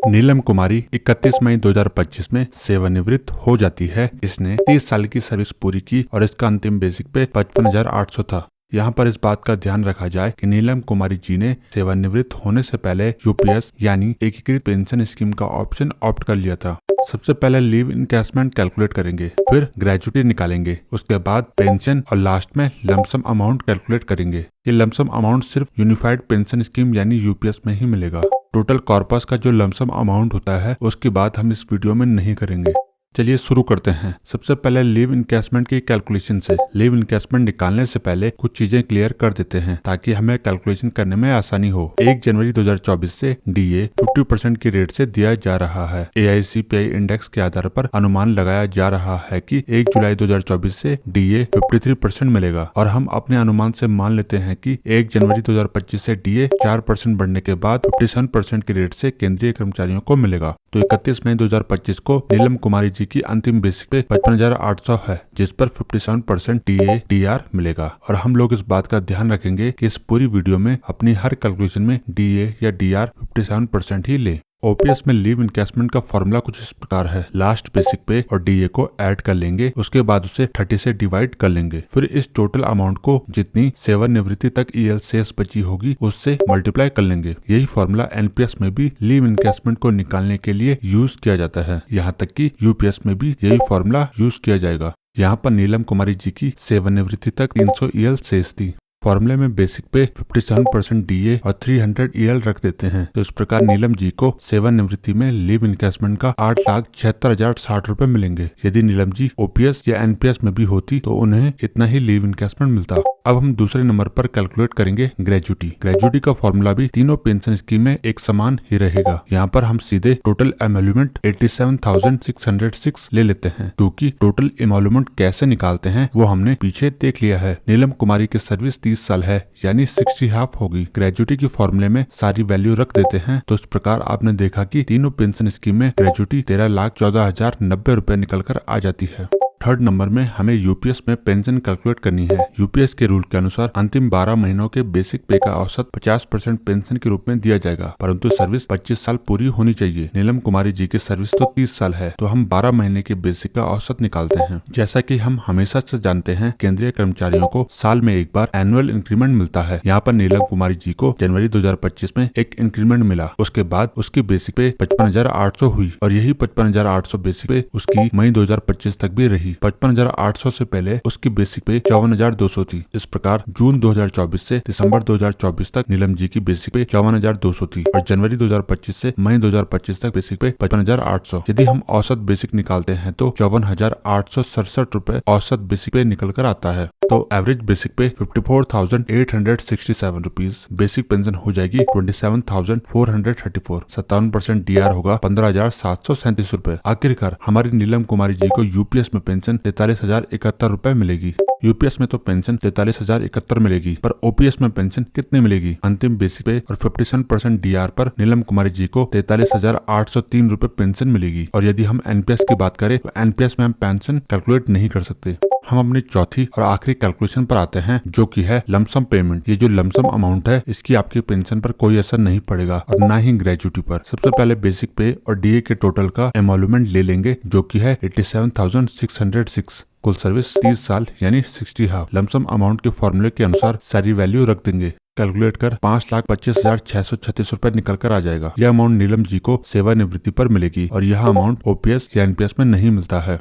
नीलम कुमारी 31 मई 2025 में सेवानिवृत्त हो जाती है। इसने 30 साल की सर्विस पूरी की और इसका अंतिम बेसिक पे 55,800 था। यहाँ पर इस बात का ध्यान रखा जाए कि नीलम कुमारी जी ने सेवानिवृत्त होने से पहले यूपीएस यानी एकीकृत पेंशन स्कीम का ऑप्शन ऑप्ट कर लिया था। सबसे पहले लीव इनकैशमेंट कैलकुलेट करेंगे, फिर ग्रेजुटी निकालेंगे, उसके बाद पेंशन और लास्ट में लमसम अमाउंट कैलकुलेट करेंगे। ये लमसम अमाउंट सिर्फ यूनिफाइड पेंशन स्कीम यानी यूपीएस में ही मिलेगा। टोटल कॉर्पस का जो लमसम अमाउंट होता है उसकी बात हम इस वीडियो में नहीं करेंगे। चलिए शुरू करते हैं। सबसे पहले लीव इनकैशमेंट की कैलकुलेशन से। लीव इनकैशमेंट निकालने से पहले कुछ चीजें क्लियर कर देते हैं ताकि हमें कैलकुलेशन करने में आसानी हो। 1 जनवरी 2024 से डीए 50% की रेट से दिया जा रहा है। AICPI इंडेक्स के आधार पर अनुमान लगाया जा रहा है कि 1 जुलाई 2024 से डीए 53% मिलेगा और हम अपने अनुमान से मान लेते हैं कि 1 जनवरी 2025 से डीए 4% बढ़ने के बाद 57% की रेट से केंद्रीय कर्मचारियों को मिलेगा। तो 31 मई 2025 को नीलम कुमारी जी की अंतिम बेसिक पे 55,800 है, जिस पर 57% डीए डीआर मिलेगा। और हम लोग इस बात का ध्यान रखेंगे कि इस पूरी वीडियो में अपनी हर कैलकुलेशन में डीए या डीआर 57% ही ले। ओपीएस में लीव इनकैशमेंट का फॉर्मूला कुछ इस प्रकार है। लास्ट बेसिक पे और डीए को ऐड कर लेंगे, उसके बाद उसे 30 से डिवाइड कर लेंगे, फिर इस टोटल अमाउंट को जितनी सेवानिवृत्ति तक ईएल शेष बची होगी उससे मल्टीप्लाई कर लेंगे। यही फॉर्मूला एनपीएस में भी लीव इनकैशमेंट को निकालने के लिए यूज किया जाता है। यहाँ तक कि यूपीएस में भी यही फॉर्मूला यूज किया जाएगा। यहाँ पर नीलम कुमारी जी की सेवानिवृत्ति तक 300 ईएल शेष थी। फॉर्मूले में बेसिक पे 57% डीए और 300 ईएल रख देते हैं। तो इस प्रकार नीलम जी को सेवानिवृत्ति में लीव इनकैशमेंट का 8,76,060 रुपए मिलेंगे। यदि नीलम जी ओपीएस या एनपीएस में भी होती तो उन्हें इतना ही लीव इनकैशमेंट मिलता। अब हम दूसरे नंबर पर कैलकुलेट करेंगे ग्रेजुटी। ग्रेजुटी का फॉर्मूला भी तीनों पेंशन स्कीम में एक समान ही रहेगा। यहाँ पर हम सीधे टोटल एमोल्यूमेंट 87,606 ले लेते हैं, क्योंकि टोटल एमोल्यूमेंट कैसे निकालते हैं वो हमने पीछे देख लिया है। नीलम कुमारी की सर्विस 30 साल है यानी 60 हाफ होगी। ग्रेजुटी की फॉर्मूले में सारी वैल्यू रख देते हैं। तो इस प्रकार आपने देखा कि तीनों पेंशन स्कीम में ग्रेजुटी 13,14,090 रुपए निकल कर आ जाती है। थर्ड नंबर में हमें यूपीएस में पेंशन कैलकुलेट करनी है। यूपीएस के रूल के अनुसार अंतिम 12 महीनों के बेसिक पे का औसत 50% पेंशन के रूप में दिया जाएगा, परंतु सर्विस 25 साल पूरी होनी चाहिए। नीलम कुमारी जी की सर्विस तो 30 साल है, तो हम 12 महीने के बेसिक का औसत निकालते हैं। जैसा कि हम हमेशा से जानते हैं, केंद्रीय कर्मचारियों को साल में एक बार एनुअल इंक्रीमेंट मिलता है। यहाँ पर नीलम कुमारी जी को जनवरी 2025 में एक इंक्रीमेंट मिला। उसके बाद उसकी बेसिक पे 55,800 हुई और यही 55,800 बेसिक पे उसकी मई 2025 तक भी रही। 55,800 से पहले उसकी बेसिक पे 54,200 थी। इस प्रकार जून 2024 से दिसंबर 2024 तक नीलम जी की बेसिक पे 54,200 थी और जनवरी 2025 से मई 2025 तक बेसिक पे 55,800। यदि हम औसत बेसिक निकालते हैं तो 54,867 रुपए औसत बेसिक पे निकल कर आता है। तो एवरेज बेसिक पे 54,867 रुपीज बेसिक पेंशन हो जाएगी 27,434। 57% डीआर होगा 15,737 रुपए। आखिरकार हमारी नीलम कुमारी जी को यूपीएस में पेंशन 43,071 रुपए मिलेगी। यूपीएस में तो पेंशन 43,071 मिलेगी, पर ओपीएस में पेंशन कितनी मिलेगी? अंतिम बेसिक पे और 57% डीआर पर नीलम कुमारी जी को 43,803 रुपए पेंशन मिलेगी। और यदि हम एनपीएस की बात करें तो एनपीएस में हम पेंशन कैलकुलेट नहीं कर सकते। हम अपनी चौथी और आखिरी कैलकुलेशन पर आते हैं, जो कि है लमसम पेमेंट। ये जो लमसम अमाउंट है इसकी आपकी पेंशन पर कोई असर नहीं पड़ेगा और ना ही ग्रेजुटी पर। सबसे पहले बेसिक पे और डीए के टोटल का एमोल्यूमेंट ले लेंगे, जो कि है 87,606। कुल सर्विस 30 साल यानी 60 हाफ। लमसम अमाउंट के फॉर्मूले के अनुसार सारी वैल्यू रख देंगे। कैलकुलेट कर 5,25,636 रुपए निकल कर आ जाएगा। यह अमाउंट नीलम जी को सेवानिवृत्ति पर मिलेगी और यह अमाउंट ओपीएस या एनपीएस में नहीं मिलता है।